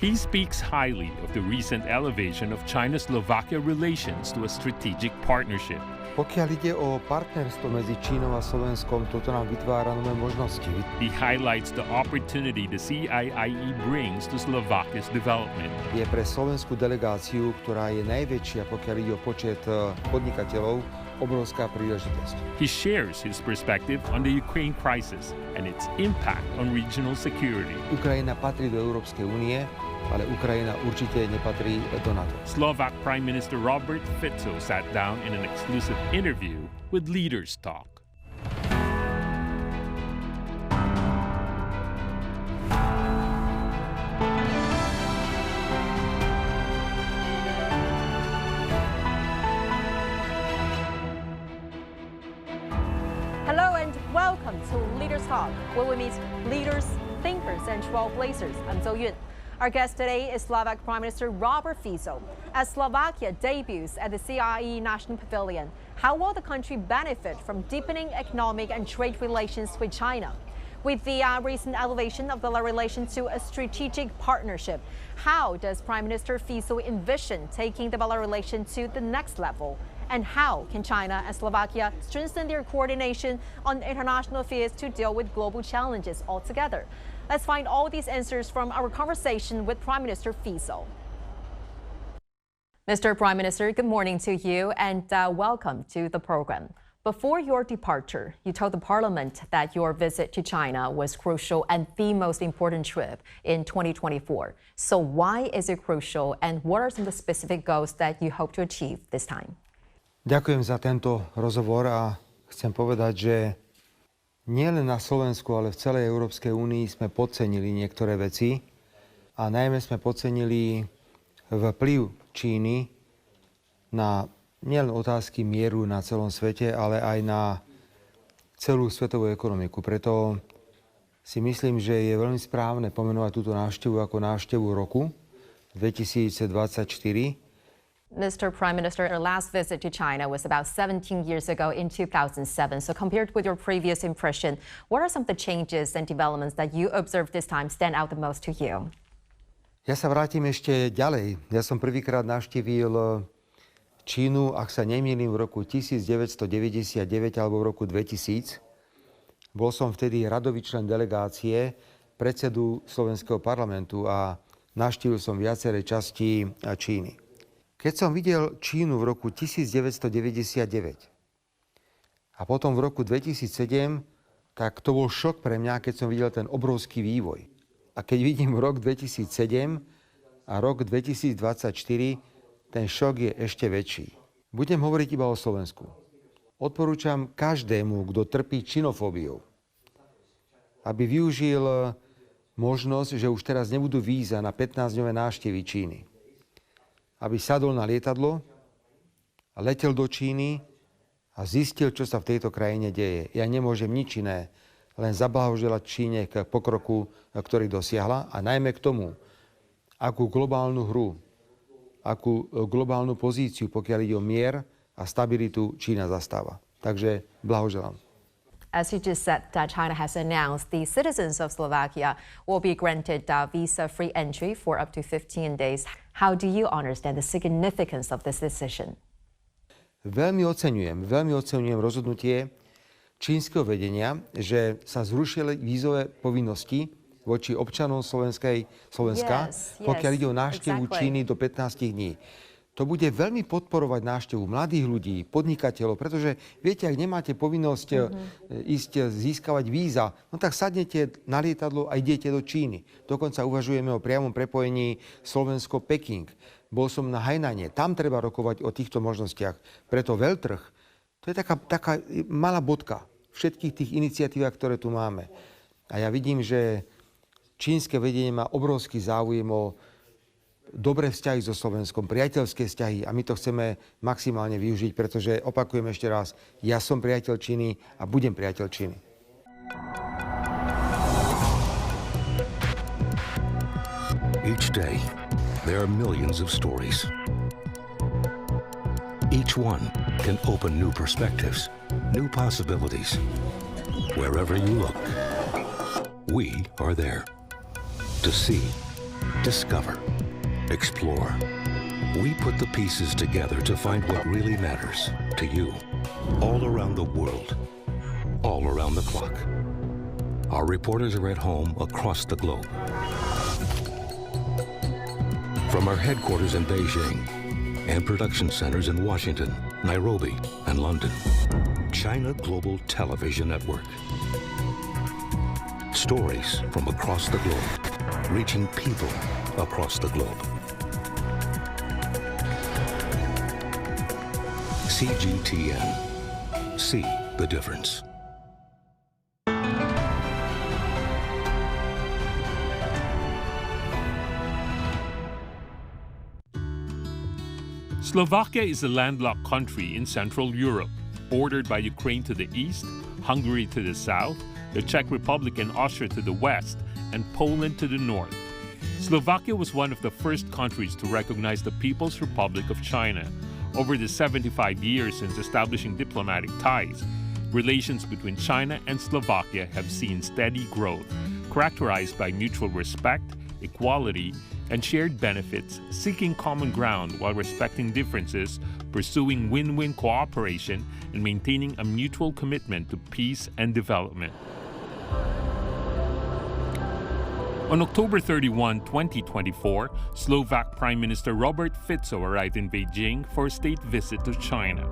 He speaks highly of the recent elevation of China-Slovakia relations to a strategic partnership. Pokiaľ ide o partnerstvo medzi Čínou a Slovenskom, toto nám vytvára nové možnosti. He highlights the opportunity the CIIE brings to Slovakia's development. Je pre slovenskú delegáciu, ktorá je najväčšia, pokiaľ ide o počet podnikateľov, obrovská príležitosť. He shares his perspective on the Ukraine crisis and its impact on regional security. Ukrajina patrí do Európskej únie, ale Ukrajina určite nepatrí do NATO. Slovak Prime Minister Robert Fico sat down in an exclusive interview with Leaders Talk. Hello and welcome to Leaders Talk, where we meet leaders, thinkers, and trailblazers. I'm Zhou Yun. Our guest today is Slovak Prime Minister Robert Fico. As Slovakia debuts at the CIIE National Pavilion, how will the country benefit from deepening economic and trade relations with China? With the recent elevation of the relation to a strategic partnership, how does Prime Minister Fico envision taking the relation to the next level? And how can China and Slovakia strengthen their coordination on international affairs to deal with global challenges altogether? Let's find all these answers from our conversation with Prime Minister Fico. Mr. Prime Minister, good morning to you and welcome to the program. Before your departure, you told the Parliament that your visit to China was crucial and the most important trip in 2024. So why is it crucial and what are some of the specific goals that you hope to achieve this time? Ďakujem za tento rozhovor a chcem povedať, že nielen na Slovensku, ale v celej Európskej únii sme podcenili niektoré veci a najmä sme podcenili vplyv Číny na nielen otázky mieru na celom svete, ale aj na celú svetovú ekonomiku. Preto si myslím, že je veľmi správne pomenovať túto návštevu ako návštevu roku 2024. Mr. Prime Minister, your last visit to China was about 17 years ago in 2007. So compared with your previous impression, what are some of the changes and developments that you observed this time stand out the most to you? Ja sa vrátim ešte ďalej. Ja som prvýkrát navštívil Čínu, ak sa nemýlim, v roku 1999 alebo v roku 2000. Bol som vtedy radový člen delegácie predsedu Slovenského parlamentu a navštívil som viaceré časti Číny. Keď som videl Čínu v roku 1999 a potom v roku 2007, tak to bol šok pre mňa, keď som videl ten obrovský vývoj. A keď vidím rok 2007 a rok 2024, ten šok je ešte väčší. Budem hovoriť iba o Slovensku. Odporúčam každému, kto trpí činofóbiou, aby využil možnosť, že už teraz nebudú víza na 15-dňové návštevy Číny. Aby sadol na lietadlo a letel do Číny a zistil, čo sa v tejto krajine deje. Ja nemôžem nič iné, len zablahoželať Číne k pokroku, ktorý dosiahla a najmä k tomu, akú globálnu hru, akú globálnu pozíciu, pokiaľ ide o mier a stabilitu, Čína zastáva. Takže blahoželám. As you just said, China has announced the citizens of Slovakia will be granted visa-free entry for up to 15 days. How do you understand the significance of this decision? Veľmi oceňujem rozhodnutie čínskeho vedenia, že sa zrušili vízové povinnosti voči občanom Slovenska, pokiaľ ide o návštevu Číny do 15 dní. To bude veľmi podporovať návštevu mladých ľudí, podnikateľov, pretože viete, ak nemáte povinnosť ísť získavať víza, no tak sadnete na lietadlo a idete do Číny. Dokonca uvažujeme o priamom prepojení Slovensko-Peking. Bol som na Hainane, tam treba rokovať o týchto možnostiach. Preto veľtrh, to je taká malá bodka všetkých tých iniciatívach, ktoré tu máme. A ja vidím, že čínske vedenie má obrovský záujem o dobré vzťahy so Slovenskom, priateľské vzťahy a my to chceme maximálne využiť, pretože opakujem ešte raz, ja som priateľ Číny a budem priateľ Číny. Each day, there are millions of stories. Each one can open new perspectives, new possibilities. Wherever you look, we are there to see, Discover. Explore. We put the pieces together to find what really matters to you. All around the world. All around the clock. Our reporters are at home across the globe. From our headquarters in Beijing and production centers in Washington, Nairobi, and London. China Global Television Network. Stories from across the globe, reaching people across the globe. CGTN. See the difference. Slovakia is a landlocked country in Central Europe, bordered by Ukraine to the east, Hungary to the south, the Czech Republic and Austria to the west, and Poland to the north. Slovakia was one of the first countries to recognize the People's Republic of China. Over the 75 years since establishing diplomatic ties, relations between China and Slovakia have seen steady growth, characterized by mutual respect, equality, and shared benefits, seeking common ground while respecting differences, pursuing win-win cooperation, and maintaining a mutual commitment to peace and development. On October 31, 2024, Slovak Prime Minister Robert Fico arrived in Beijing for a state visit to China.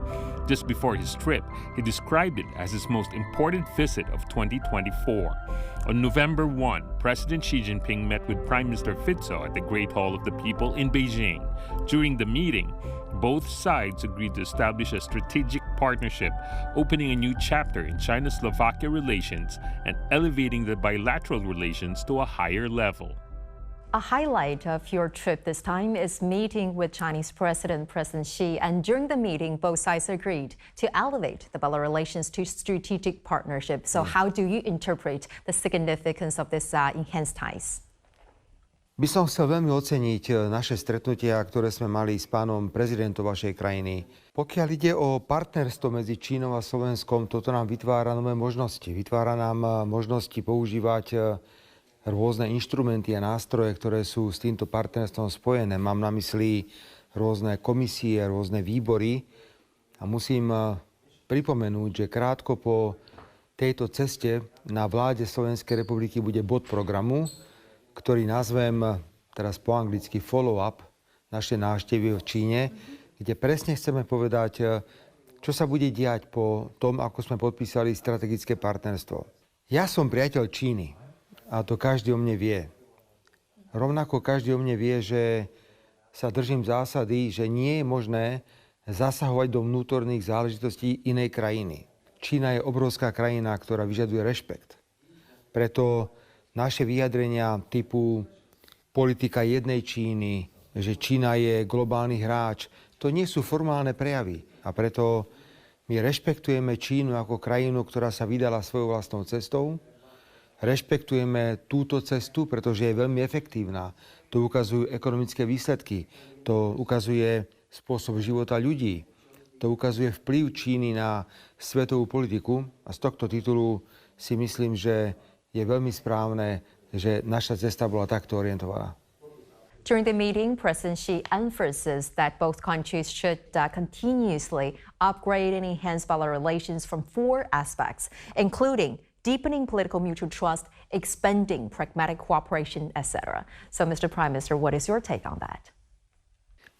Just before his trip, he described it as his most important visit of 2024. On November 1, President Xi Jinping met with Prime Minister Fico at the Great Hall of the People in Beijing. During the meeting, both sides agreed to establish a strategic partnership, opening a new chapter in China-Slovakia relations and elevating the bilateral relations to a higher level. A highlight of your trip this time is meeting with Chinese President Xi, and during the meeting, both sides agreed to elevate the bilateral relations to strategic partnership. So how do you interpret the significance of this enhanced ties? By som chcel veľmi oceniť naše stretnutia, ktoré sme mali s pánom prezidentom vašej krajiny. Pokiaľ ide o partnerstvo medzi Čínou a Slovenskom, toto nám vytvára nové možnosti. Vytvára nám možnosti používať rôzne inštrumenty a nástroje, ktoré sú s týmto partnerstvom spojené. Mám na mysli rôzne komisie, rôzne výbory. A musím pripomenúť, že krátko po tejto ceste na vláde Slovenskej republiky bude bod programu, ktorý nazvem teraz po anglicky follow-up našej návštevy v Číne, kde presne chceme povedať, čo sa bude diať po tom, ako sme podpísali strategické partnerstvo. Ja som priateľ Číny a to každý o mne vie. Rovnako každý o mne vie, že sa držím zásady, že nie je možné zasahovať do vnútorných záležitostí inej krajiny. Čína je obrovská krajina, ktorá vyžaduje rešpekt. Preto naše vyjadrenia typu politika jednej Číny, že Čína je globálny hráč, to nie sú formálne prejavy. A preto my rešpektujeme Čínu ako krajinu, ktorá sa vydala svojou vlastnou cestou. Rešpektujeme túto cestu, pretože je veľmi efektívna. To ukazujú ekonomické výsledky, to ukazuje spôsob života ľudí, to ukazuje vplyv Číny na svetovú politiku. A z tohto titulu si myslím, že je veľmi správne, že naša cesta bola takto orientovaná. During the meeting, President Xi emphasized that both countries should continuously upgrade and enhance bilateral relations from 4 aspects, including deepening political mutual trust, expanding pragmatic cooperation, etc. So, Mr. Prime Minister, what is your take on that?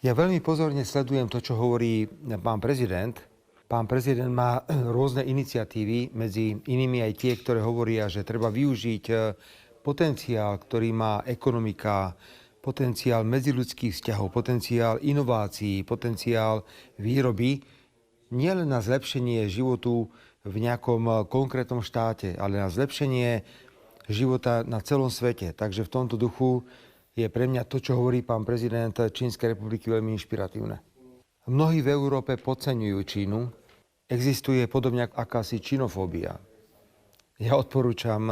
Ja veľmi pozorne sledujem to, čo hovorí pán prezident. Pán prezident má rôzne iniciatívy, medzi inými aj tie, ktoré hovoria, že treba využiť potenciál, ktorý má ekonomika, potenciál medziľudských vzťahov, potenciál inovácií, potenciál výroby, nielen na zlepšenie životu v nejakom konkrétnom štáte, ale na zlepšenie života na celom svete. Takže v tomto duchu je pre mňa to, čo hovorí pán prezident Čínskej republiky, veľmi inšpiratívne. Mnohí v Európe podceňujú Čínu. Existuje podobne akási činofóbia. Ja odporúčam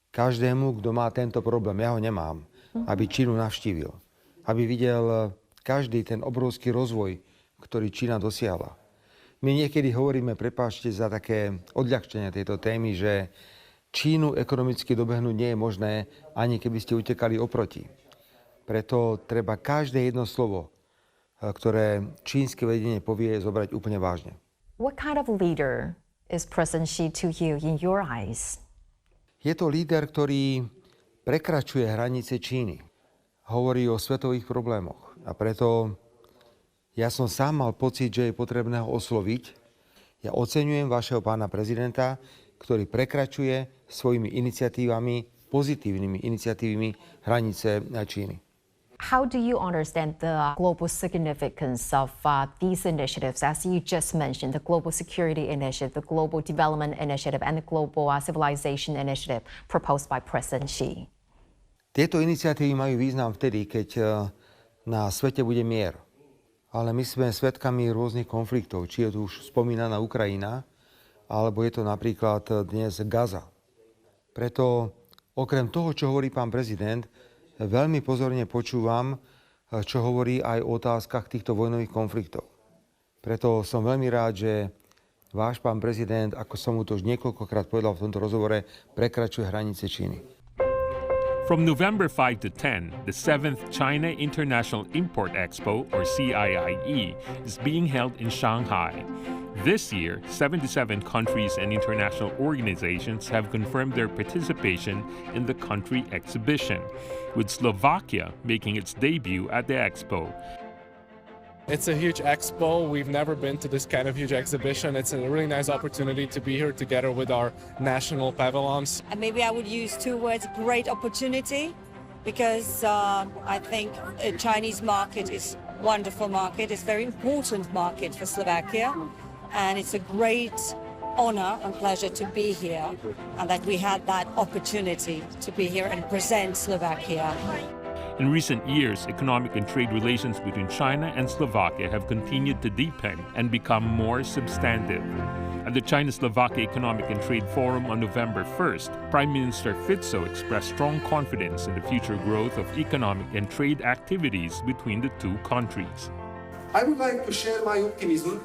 každému, kto má tento problém, ja ho nemám, aby Čínu navštívil. Aby videl každý ten obrovský rozvoj, ktorý Čína dosiahla. My niekedy hovoríme, prepáčte za také odľahčenie tejto témy, že Čínu ekonomicky dobehnúť nie je možné, ani keby ste utekali oproti. Preto treba každé jedno slovo, ktoré čínske vedenie povie, zobrať úplne vážne. What kind of leader is President Xi to you in your eyes? Je to líder, ktorý prekračuje hranice Číny. Hovorí o svetových problémoch. A preto ja som sám mal pocit, že je potrebné ho osloviť. Ja oceňujem vašeho pána prezidenta, ktorý prekračuje svojimi iniciatívami, pozitívnymi iniciatívami hranice Číny. How do you understand the global significance of these initiatives, as you just mentioned, the Global Security Initiative, the Global Development Initiative, and the Global Civilization Initiative proposed by President Xi? Tieto iniciatívy majú význam vtedy, keď na svete bude mier. Ale my sme svedkami rôznych konfliktov, či je tu už spomínaná Ukrajina, alebo je to napríklad dnes Gaza. Preto okrem toho, čo hovorí pán prezident, veľmi pozorne počúvam, čo hovorí aj o otázkach týchto vojnových konfliktov. Preto som veľmi rád, že váš pán prezident, ako som mu to už niekoľkokrát povedal v tomto rozhovore, prekračuje hranice Číny. From November 5 to 10, the 7th China International Import Expo, or CIIE, is being held in Shanghai. This year, 77 countries and international organizations have confirmed their participation in the country exhibition, with Slovakia making its debut at the expo. It's a huge expo. We've never been to this kind of huge exhibition. It's a really nice opportunity to be here together with our national pavilions. And maybe I would use two words, great opportunity, because I think the Chinese market is a wonderful market. It's a very important market for Slovakia. And it's a great honor and pleasure to be here, and that we had that opportunity to be here and present Slovakia. In recent years, economic and trade relations between China and Slovakia have continued to deepen and become more substantive. At the China-Slovakia Economic and Trade Forum on November 1st, Prime Minister Fico expressed strong confidence in the future growth of economic and trade activities between the two countries. I would like to share my optimism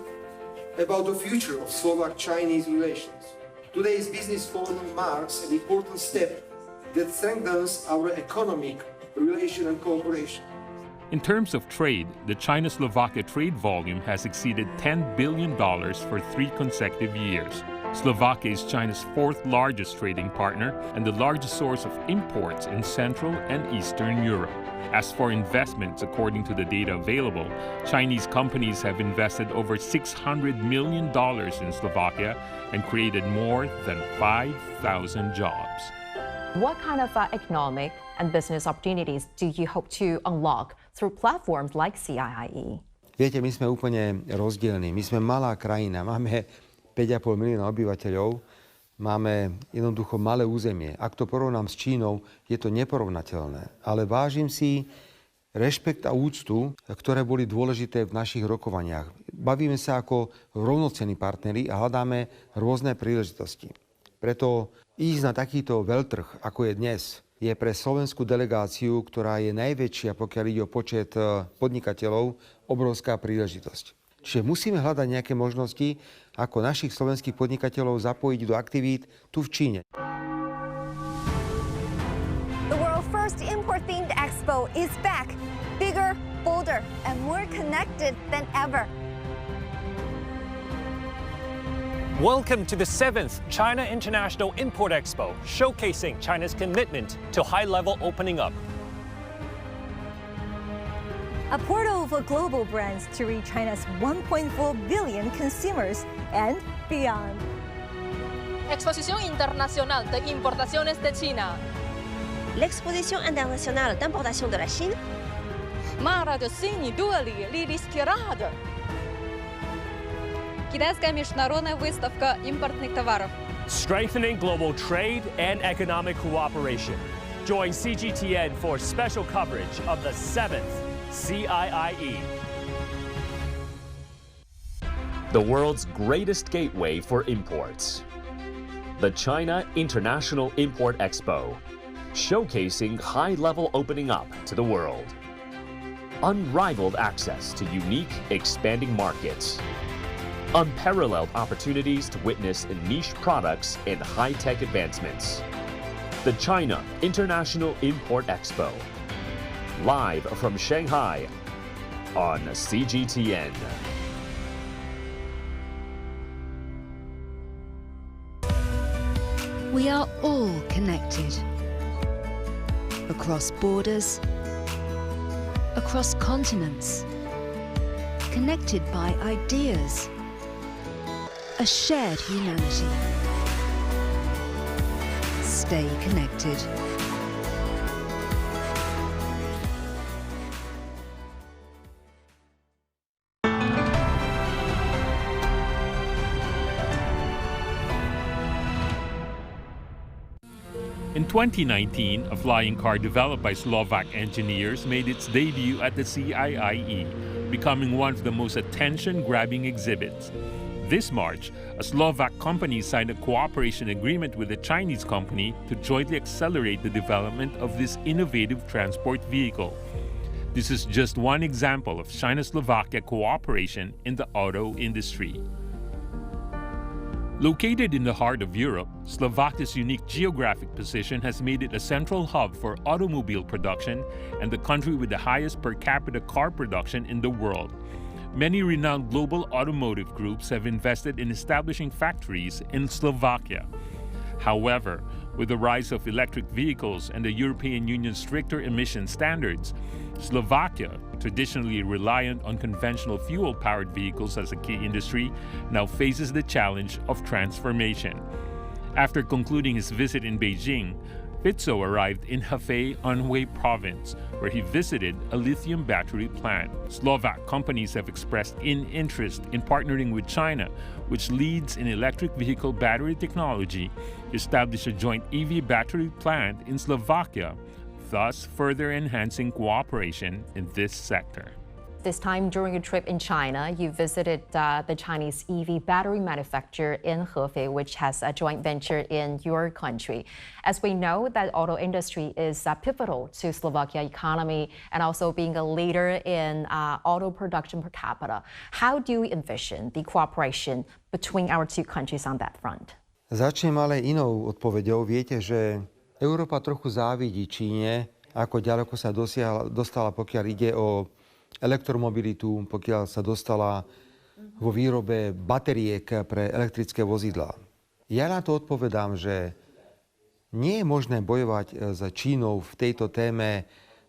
about the future of Slovak-Chinese relations. Today's business forum marks an important step that strengthens our economic relation and cooperation. In terms of trade, the China-Slovakia trade volume has exceeded $10 billion for 3 consecutive years. Slovakia is China's 4th largest trading partner and the largest source of imports in Central and Eastern Europe. As for investments, according to the data available, Chinese companies have invested over $600 million in Slovakia and created more than 5,000 jobs. What kind of economic and business opportunities do you hope to unlock through platforms like CIIE? Viete, my sme úplne rozdielni. My sme malá krajina, máme 5,5 milióna obyvateľov, máme jednoducho malé územie. Ak to porovnám s Čínou, je to neporovnateľné. Ale vážim si rešpekt a úctu, ktoré boli dôležité v našich rokovaniach. Bavíme sa ako rovnocenní partneri a hľadáme rôzne príležitosti. Preto ísť na takýto veľtrh, ako je dnes, je pre slovenskú delegáciu, ktorá je najväčšia, pokiaľ ide o počet podnikateľov, obrovská príležitosť. Čiže musíme hľadať nejaké možnosti, ako našich slovenských podnikateľov zapojiť do aktivít tu v Číne. The world's first import-themed expo is back, bigger, bolder, and more connected than ever. Welcome to the 7th China International Import Expo, showcasing China's commitment to high-level opening up. A portal for global brands to reach China's 1.4 billion consumers and beyond. Exposición Internacional de Importaciones de China. L'Exposition internationale d'importation de la Chine. Мара de Сини Дуали Лилийский рад. Китайская международная выставка импортных товаров. Strengthening global trade and economic cooperation. Join CGTN for special coverage of the 7th CIIE. The world's greatest gateway for imports. The China International Import Expo, showcasing high-level opening up to the world. Unrivaled access to unique, expanding markets. Unparalleled opportunities to witness niche products and high-tech advancements. The China International Import Expo. live from Shanghai on CGTN. We are all connected. Across borders, across continents, connected by ideas, a shared humanity. Stay connected. In 2019, a flying car developed by Slovak engineers made its debut at the CIIE, becoming one of the most attention-grabbing exhibits. This March, a Slovak company signed a cooperation agreement with a Chinese company to jointly accelerate the development of this innovative transport vehicle. This is just one example of China-Slovakia cooperation in the auto industry. Located in the heart of Europe, Slovakia's unique geographic position has made it a central hub for automobile production and the country with the highest per capita car production in the world. Many renowned global automotive groups have invested in establishing factories in Slovakia. However, with the rise of electric vehicles and the European Union's stricter emission standards, Slovakia, traditionally reliant on conventional fuel-powered vehicles as a key industry, now faces the challenge of transformation. After concluding his visit in Beijing, Fico arrived in Hefei, Anhui province, where he visited a lithium battery plant. Slovak companies have expressed interest in partnering with China, which leads in electric vehicle battery technology, to establish a joint EV battery plant in Slovakia, thus further enhancing cooperation in this sector. This time during a trip in China, you visited the Chinese EV battery manufacturer in Hefei, which has a joint venture in your country. As we know, that auto industry is pivotal to Slovakia economy and also being a leader in auto production per capita. How do you envision the cooperation between our two countries on that front? Začnem ale inou odpoveďou. Viete, že Európa trochu závidí Číne, ako ďaleko sa dostala, pokiaľ ide o elektromobilitu, pokiaľ sa dostala vo výrobe batériek pre elektrické vozidlá. Ja na to odpovedám, že nie je možné bojovať s Čínou v tejto téme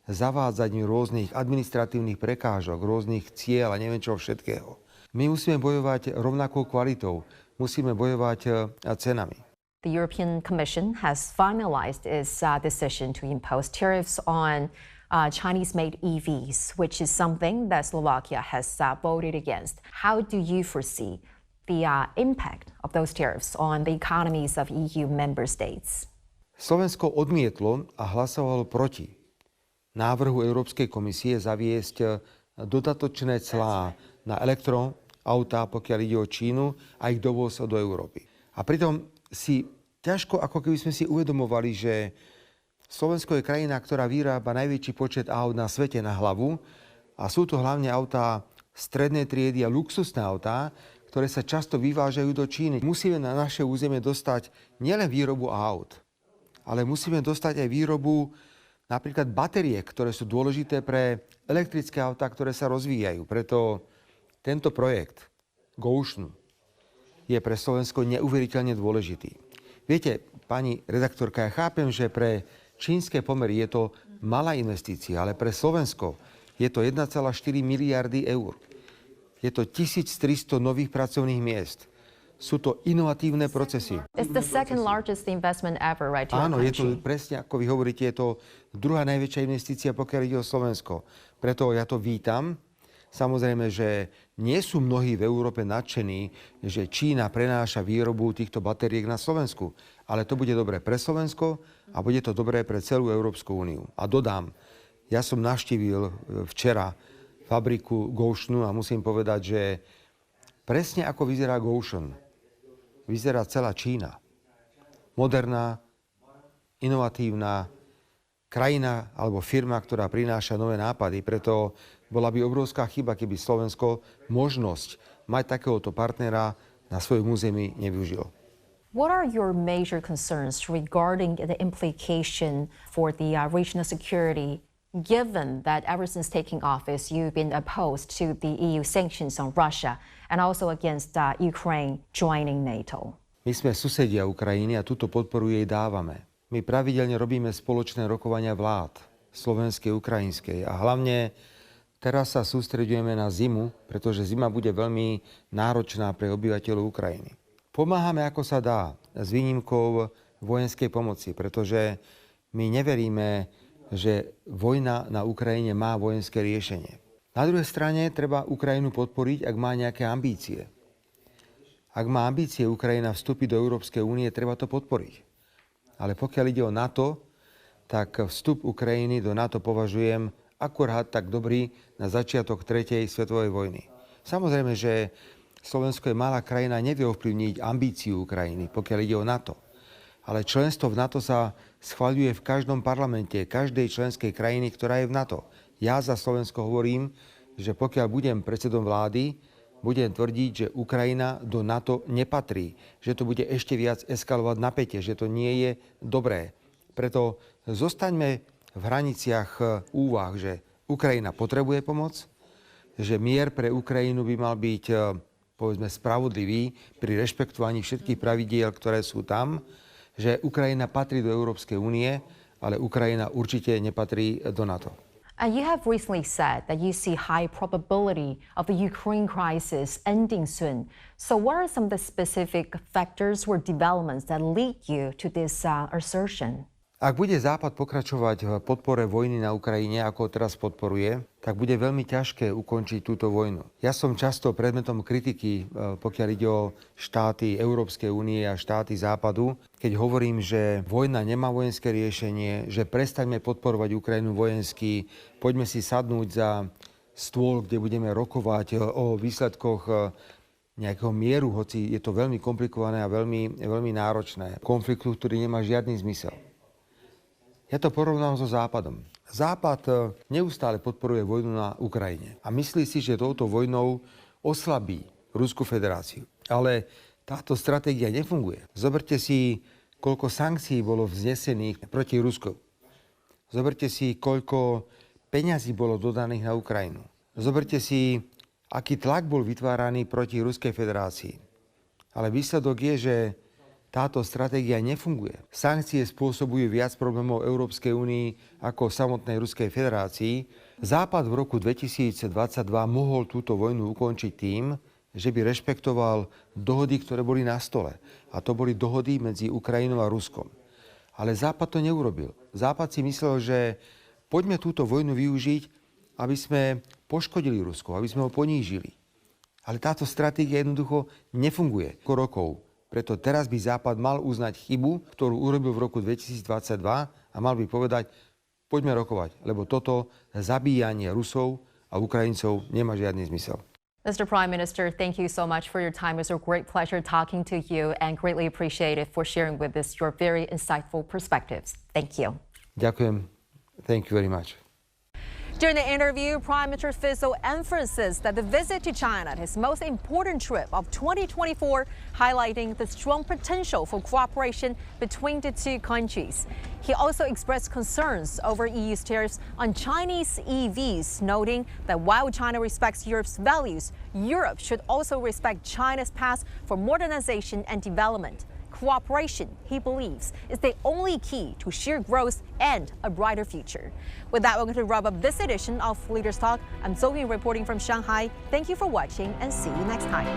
zavádzaním rôznych administratívnych prekážok, rôznych cieľ a neviem čo všetkého. My musíme bojovať rovnakou kvalitou, musíme bojovať cenami. The European Commission has finalized its decision to impose tariffs on Chinese-made EVs, which is something that Slovakia has voted against. How do you foresee the impact of those tariffs on the economies of EU member states? Slovensko odmietlo a hlasovalo proti návrhu Európskej komisie zaviesť dodatočné clá na elektroautá, pokiaľ ide o Čínu a ich dovoz do Európy. A pritom si ťažko, ako keby sme si uvedomovali, že Slovensko je krajina, ktorá vyrába najväčší počet aut na svete na hlavu a sú to hlavne autá strednej triedy a luxusné autá, ktoré sa často vyvážajú do Číny. Musíme na naše územie dostať nielen výrobu aut, ale musíme dostať aj výrobu napríklad batériek, ktoré sú dôležité pre elektrické autá, ktoré sa rozvíjajú. Preto tento projekt Gotion je pre Slovensko neuveriteľne dôležitý. Viete, pani redaktorka, ja chápem, že pre čínske pomery je to malá investícia, ale pre Slovensko je to 1,4 miliardy eur. Je to 1300 nových pracovných miest. Sú to inovatívne procesy. It's the second largest investment ever, right? Áno, je to presne, ako vy hovoríte, je to druhá najväčšia investícia, pokiaľ ide o Slovensko. Preto ja to vítam. Samozrejme, že nie sú mnohí v Európe nadšení, že Čína prenáša výrobu týchto batériek na Slovensku. Ale to bude dobré pre Slovensko a bude to dobré pre celú Európsku úniu. A dodám, ja som navštívil včera fabriku Gotionu a musím povedať, že presne ako vyzerá Gotion, vyzerá celá Čína. Moderná, inovatívna krajina alebo firma, ktorá prináša nové nápady. Preto bola by obrovská chyba, keby Slovensko možnosť mať takéhoto partnera na svojom území nevyužilo. What are your major concerns regarding the implication for the regional security given that ever since taking office, you've been opposed to the EU sanctions on Russia and also against Ukraine joining NATO. My sme susedia Ukrajiny a túto podporu jej dávame. My pravidelne robíme spoločné rokovania vlád, slovenskej, ukrajinskej a hlavne teraz sa sústreďujeme na zimu, pretože zima bude veľmi náročná pre obyvateľov Ukrajiny. Pomáhame ako sa dá, s výnimkou vojenskej pomoci, pretože my neveríme, že vojna na Ukrajine má vojenské riešenie. Na druhej strane treba Ukrajinu podporiť, ak má nejaké ambície. Ak má ambície Ukrajina vstúpiť do Európskej únie, treba to podporiť. Ale pokiaľ ide o NATO, tak vstup Ukrajiny do NATO považujem akurát tak dobrý na začiatok 3. svetovej vojny. Samozrejme, že Slovensko je malá krajina, nevie ovplyvniť ambíciu Ukrajiny, pokiaľ ide o NATO. Ale členstvo v NATO sa schvaľuje v každom parlamente, každej členskej krajiny, ktorá je v NATO. Ja za Slovensko hovorím, že pokiaľ budem predsedom vlády, budem tvrdiť, že Ukrajina do NATO nepatrí, že to bude ešte viac eskalovať napätie, že to nie je dobré. Preto zostaňme v hraniciach úvah, že Ukrajina potrebuje pomoc, že mier pre Ukrajinu by mal byť, povedzme, spravodlivý pri rešpektovaní všetkých pravidiel, ktoré sú tam, že Ukrajina patrí do Európskej únie, ale Ukrajina určite nepatrí do NATO. And you have recently said that you see high probability of the Ukraine crisis ending soon. So what are some of the specific factors or developments that lead you to this assertion? Ak bude Západ pokračovať v podpore vojny na Ukrajine, ako teraz podporuje, tak bude veľmi ťažké ukončiť túto vojnu. Ja som často predmetom kritiky, pokiaľ ide o štáty Európskej únie a štáty Západu, keď hovorím, že vojna nemá vojenské riešenie, že prestaňme podporovať Ukrajinu vojensky, poďme si sadnúť za stôl, kde budeme rokovať o výsledkoch nejakého mieru, hoci je to veľmi komplikované a veľmi náročné. Konfliktu, ktorý nemá žiadny zmysel. Ja to porovnám so Západom. Západ neustále podporuje vojnu na Ukrajine a myslí si, že touto vojnou oslabí Ruskú federáciu. Ale táto stratégia nefunguje. Zoberte si, koľko sankcií bolo vznesených proti Rusku. Zoberte si, koľko peňazí bolo dodaných na Ukrajinu. Zoberte si, aký tlak bol vytváraný proti Ruskej federácii. Ale výsledok je, že táto stratégia nefunguje. Sankcie spôsobujú viac problémov Európskej únii ako samotnej Ruskej federácii. Západ v roku 2022 mohol túto vojnu ukončiť tým, že by rešpektoval dohody, ktoré boli na stole. A to boli dohody medzi Ukrajinou a Ruskom. Ale Západ to neurobil. Západ si myslel, že poďme túto vojnu využiť, aby sme poškodili Rusko, aby sme ho ponížili. Ale táto stratégia jednoducho nefunguje rokov. Preto teraz by Západ mal uznať chybu, ktorú urobil v roku 2022 a mal by povedať, poďme rokovať, lebo toto zabíjanie Rusov a Ukrajincov nemá žiadny zmysel. Mr. Prime Minister, thank you so much for your time. It was a great pleasure talking to you and greatly appreciate it for sharing with us your very insightful perspectives. Thank you. Ďakujem. Thank you very much. During the interview, Prime Minister Fico emphasized that the visit to China, his most important trip of 2024, highlighting the strong potential for cooperation between the two countries. He also expressed concerns over EU's tariffs on Chinese EVs, noting that while China respects Europe's values, Europe should also respect China's path for modernization and development. Cooperation, he believes, is the only key to sheer growth and a brighter future. With that, we're going to wrap up this edition of Leaders Talk. I'm Zoe reporting from Shanghai. Thank you for watching and see you next time.